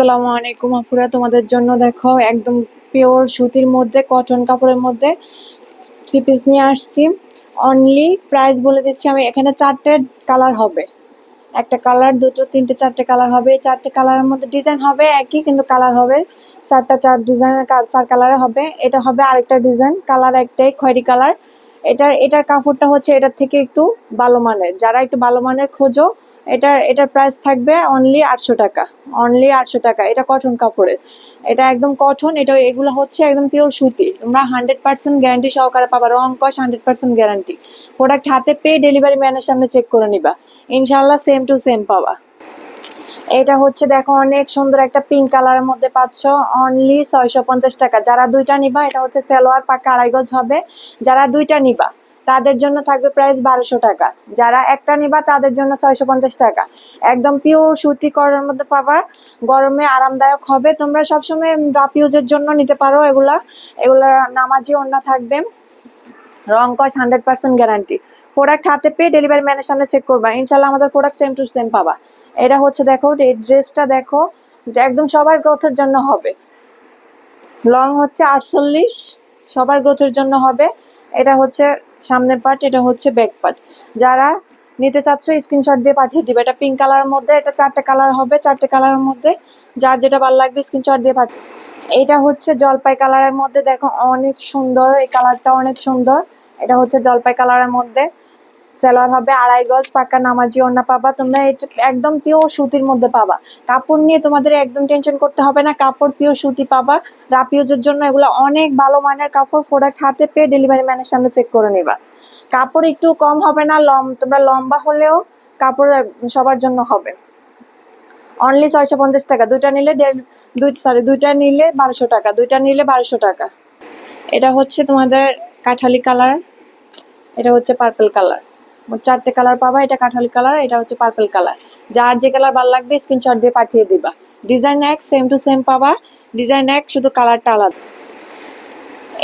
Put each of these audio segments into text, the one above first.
আসসালামু আলাইকুম আপুরা, তোমাদের জন্য দেখো একদম পিওর সুতির মধ্যে কটন কাপড়ের মধ্যে থ্রি পিস নিয়ে আসছি। অনলি প্রাইস বলে দিচ্ছি আমি, এখানে 4টে কালার হবে, একটা কালার, দুটো, তিনটে, 4টে কালার হবে। 4টে কালারের মধ্যে ডিজাইন হবে একই, কিন্তু কালার হবে 4 ডিজাইনের, 4 কালারে হবে। এটা হবে আরেকটা ডিজাইন, কালার একটাই, খয়েরি কালার। এটার কাপড়টা হচ্ছে এটার থেকে একটু ভালো মানের, যারা একটু ভালো মানের খোঁজো এটার প্রাইস থাকবে অনলি 800 টাকা। অনলি 800 টাকা। এটা কটন কাপড়ের, এটা একদম কটন। এগুলো হচ্ছে একদম পিওর সুতি, তোমরা 100% গ্যারান্টি সহকারে পাবা, রং কস 100% গ্যারান্টি। প্রোডাক্ট হাতে পেয়ে ডেলিভারি ম্যানের সামনে চেক করে নিবা, ইনশাল্লাহ সেম টু সেম পাবা। এটা হচ্ছে দেখো অনেক সুন্দর একটা পিঙ্ক কালারের মধ্যে পাচ্ছ, অনলি 650 টাকা। যারা দুইটা নিবা, এটা হচ্ছে সালোয়ার পাক্কা আড়াই গজ হবে। যারা দুইটা নিবা তাদের জন্য থাকবে প্রাইস 1200 টাকা। যারা একটা নিবা তাদের জন্য 650 টাকা। একদম পিওর সুতি করার মধ্যে পাবা, গরমে আরামদায়ক হবে। তোমরা সবসময় রাফ ইউজের জন্য নিতে পারো। এগুলা নামাজি ওড়না থাকবে, রং কস 100% গ্যারান্টি। প্রোডাক্ট হাতে পেয়ে ডেলিভারি ম্যানের সামনে চেক করবা, ইনশাল্লাহ আমাদের প্রোডাক্ট সেম টু সেম পাবা। এটা হচ্ছে দেখো, এই ড্রেসটা দেখো, এটা একদম সবার গ্রোথের জন্য হবে। লং হচ্ছে 48, সবার গ্রোথের জন্য হবে। এটা হচ্ছে সামনের পার্ট, এটা হচ্ছে ব্যাক পার্ট। যারা নিতে চাচ্ছ স্ক্রিনশট দিয়ে পাঠিয়ে দিবে। এটা পিঙ্ক কালারের মধ্যে, এটা 4টে কালার হবে। 4টে কালারের মধ্যে যার যেটা ভালো লাগবে স্ক্রিনশট দিয়ে পাঠিয়ে। এটা হচ্ছে জলপাই কালারের মধ্যে, দেখো অনেক সুন্দর, এই কালারটা অনেক সুন্দর। এটা হচ্ছে জলপাই কালারের মধ্যে, সালোয়ার হবে আড়াই গজ, পাক্কা নামাজি ওড়না পাবা। তোমরা এটা একদম পিওর সুতির মধ্যে পাবা, কাপড় নিয়ে তোমাদের একদম টেনশন করতে হবে না। কাপড় পিওর সুতি পাবা, রাফ ইউজের জন্য এগুলো অনেক ভালো মানের কাপড়। প্রোডাক্ট হাতে পেয়ে ডেলিভারি ম্যানের সামনে চেক করে নিবা। কাপড় একটু কম হবে না, তোমরা লম্বা হলেও কাপড় সবার জন্য হবে। অনলি 650 টাকা। দুইটা নিলে 1200 টাকা। দুইটা নিলে 1200 টাকা। এটা হচ্ছে তোমাদের কাঠালি কালার, এটা হচ্ছে পার্পল কালার। 4টে কালার পাবা, এটা কাঠালি কালার, এটা হচ্ছে পার্পল কালার। যার যে কালার ভালো লাগবে স্ক্রিনশট দিয়ে পাঠিয়ে দিবা। ডিজাইন এক, সেম টু সেম পাবা, ডিজাইন এক, শুধু কালারটা আলাদা।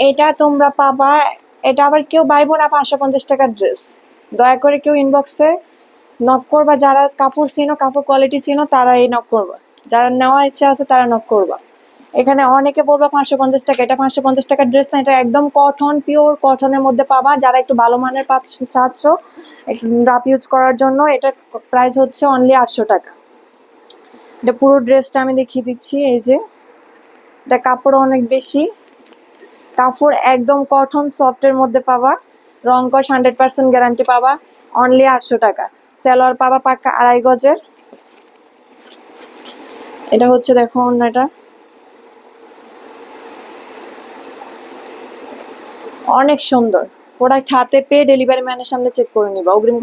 এটা তোমরা পাবা, এটা আবার কেউ বাইবো না 550 টাকার ড্রেস। দয়া করে কেউ ইনবক্সে নক করবা, যারা কাপড় চিনো, কাপড় কোয়ালিটি চিনো, তারা এই নক করবা। যারা নেওয়া ইচ্ছা আছে তারা নক করবা। এখানে অনেকে বলবা 550 টাকা, এটা 550 টাকার ড্রেস না, এটা একদম কটন, পিওর কটনের মধ্যে পাবা। যারা একটু ভালো মানের চাচ্ছ একটু রাফ ইউজ করার জন্য, এটার প্রাইস হচ্ছে অনলি 800 টাকা। এটা পুরো ড্রেসটা আমি দেখিয়ে দিচ্ছি। এই যে এটা কাপড় অনেক বেশি, কাপড় একদম কটন সফটের মধ্যে পাবা, রং কস 100% গ্যারান্টি পাবা। অনলি 800 টাকা। সালোয়ার পাবা পাক্কা আড়াই গজের। এটা হচ্ছে দেখো অন্যটা অনেক সুন্দর। প্রোডাক্ট হাতে পেয়ে ডেলিভারি ম্যানের সামনে চেক করে নিবা, অগ্রিম